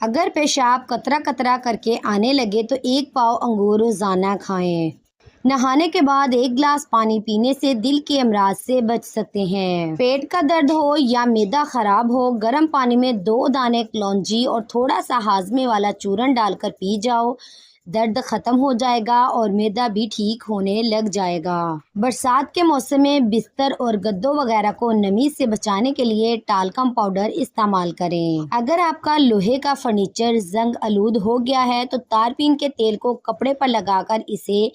اگر پیشاب قطرہ قطرہ کر کے آنے لگے تو 1 پاؤ انگور روزانہ کھائیں۔ نہانے کے بعد 1 گلاس پانی پینے سے دل کے امراض سے بچ سکتے ہیں۔ پیٹ کا درد ہو یا معدہ خراب ہو، گرم پانی میں 2 دانے کلونجی اور تھوڑا سا ہاضمے والا چورن ڈال کر پی جاؤ، درد ختم ہو جائے گا اور معدہ بھی ٹھیک ہونے لگ جائے گا۔ برسات کے موسم میں بستر اور گدوں وغیرہ کو نمی سے بچانے کے لیے ٹالکم پاؤڈر استعمال کریں۔ اگر آپ کا لوہے کا فرنیچر زنگ آلود ہو گیا ہے تو تارپین کے تیل کو کپڑے پر لگا کر اسے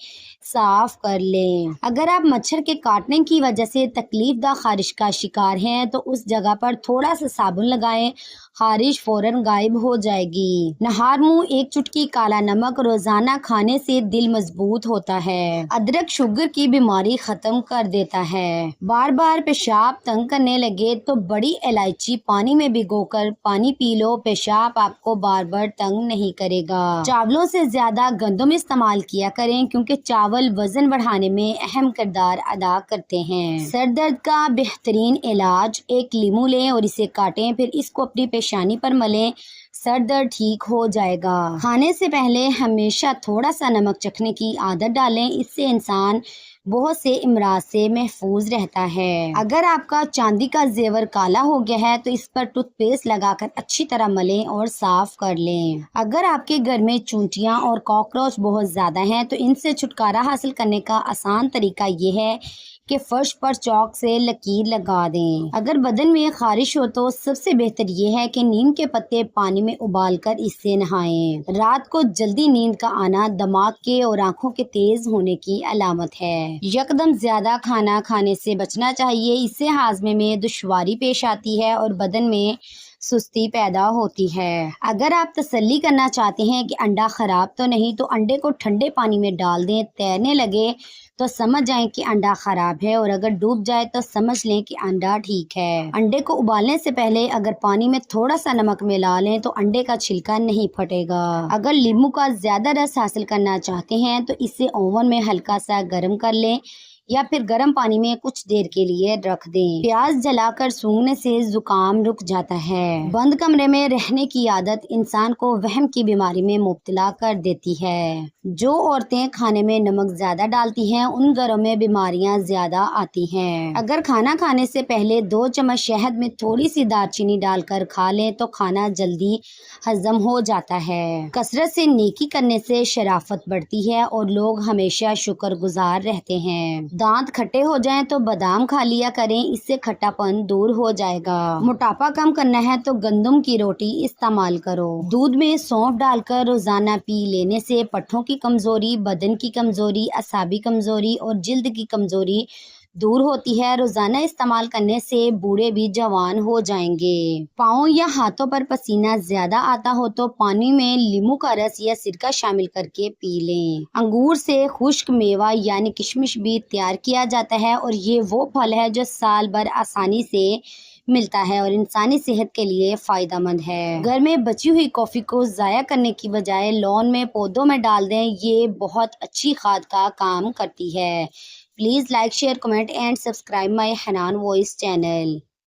صاف کر لیں۔ اگر آپ مچھر کے کاٹنے کی وجہ سے تکلیف دہ خارش کا شکار ہیں تو اس جگہ پر تھوڑا سا صابن لگائیں، خارش فوراً غائب ہو جائے گی۔ نہار منہ 1 چٹکی کالا نمک روزانہ کھانے سے دل مضبوط ہوتا ہے۔ ادرک شوگر کی بیماری ختم کر دیتا ہے۔ بار بار پیشاب تنگ کرنے لگے تو بڑی الائچی پانی میں بھگو کر پانی پی لو، پیشاب آپ کو بار بار تنگ نہیں کرے گا۔ چاولوں سے زیادہ گندم استعمال کیا کریں کیونکہ چاول وزن بڑھانے میں اہم کردار ادا کرتے ہیں۔ سر درد کا بہترین علاج، 1 لیمو لیں اور اسے کاٹیں، پھر اس کو اپنی پیشانی پر ملیں، سر درد ٹھیک ہو جائے گا۔ کھانے سے پہلے ہمیشہ تھوڑا سا نمک چکھنے کی عادت ڈالیں، اس سے انسان بہت سے امراض سے محفوظ رہتا ہے۔ اگر آپ کا چاندی کا زیور کالا ہو گیا ہے تو اس پر ٹوتھ پیسٹ لگا کر اچھی طرح ملیں اور صاف کر لیں۔ اگر آپ کے گھر میں چونٹیاں اور کاکروچ بہت زیادہ ہیں تو ان سے چھٹکارا حاصل کرنے کا آسان طریقہ یہ ہے کہ فرش پر چاک سے لکیر لگا دیں۔ اگر بدن میں خارش ہو تو سب سے بہتر یہ ہے کہ نیم کے پتے پانی میں ابال کر اس سے نہائیں۔ رات کو جلدی نیند کا آنا دماغ کے اور آنکھوں کے تیز ہونے کی علامت ہے۔ یکدم زیادہ کھانا کھانے سے بچنا چاہیے، اس سے ہاضمے میں دشواری پیش آتی ہے اور بدن میں سستی پیدا ہوتی ہے۔ اگر آپ تسلی کرنا چاہتے ہیں کہ انڈا خراب تو نہیں تو انڈے کو ٹھنڈے پانی میں ڈال دیں، تیرنے لگے تو سمجھ جائیں کہ انڈا خراب ہے اور اگر ڈوب جائے تو سمجھ لیں کہ انڈا ٹھیک ہے۔ انڈے کو ابالنے سے پہلے اگر پانی میں تھوڑا سا نمک ملا لیں تو انڈے کا چھلکا نہیں پھٹے گا۔ اگر لیمو کا زیادہ رس حاصل کرنا چاہتے ہیں تو اسے اوون میں ہلکا سا گرم کر لیں یا پھر گرم پانی میں کچھ دیر کے لیے رکھ دیں۔ پیاز جلا کر سونگھنے سے زکام رک جاتا ہے۔ بند کمرے میں رہنے کی عادت انسان کو وہم کی بیماری میں مبتلا کر دیتی ہے۔ جو عورتیں کھانے میں نمک زیادہ ڈالتی ہیں ان گھروں میں بیماریاں زیادہ آتی ہیں۔ اگر کھانا کھانے سے پہلے 2 چمچ شہد میں تھوڑی سی دار چینی ڈال کر کھا لیں تو کھانا جلدی ہضم ہو جاتا ہے۔ کثرت سے نیکی کرنے سے شرافت بڑھتی ہے اور لوگ ہمیشہ شکر گزار رہتے ہیں۔ دانت کھٹے ہو جائیں تو بادام کھا لیا کریں، اس سے کھٹا پن دور ہو جائے گا۔ موٹاپا کم کرنا ہے تو گندم کی روٹی استعمال کرو۔ دودھ میں سونف ڈال کر روزانہ پی لینے سے پٹھوں کی کمزوری، بدن کی کمزوری، اعصابی کمزوری اور جلد کی کمزوری دور ہوتی ہے۔ روزانہ استعمال کرنے سے بوڑھے بھی جوان ہو جائیں گے۔ پاؤں یا ہاتھوں پر پسینہ زیادہ آتا ہو تو پانی میں لیمو کا رس یا سرکہ شامل کر کے پی لیں۔ انگور سے خشک میوہ یعنی کشمش بھی تیار کیا جاتا ہے اور یہ وہ پھل ہے جو سال بھر آسانی سے ملتا ہے اور انسانی صحت کے لیے فائدہ مند ہے۔ گھر میں بچی ہوئی کافی کو ضائع کرنے کی بجائے لان میں پودوں میں ڈال دیں، یہ بہت اچھی کھاد کا کام کرتی ہے۔ Please like, share, comment and subscribe my Hanan voice channel.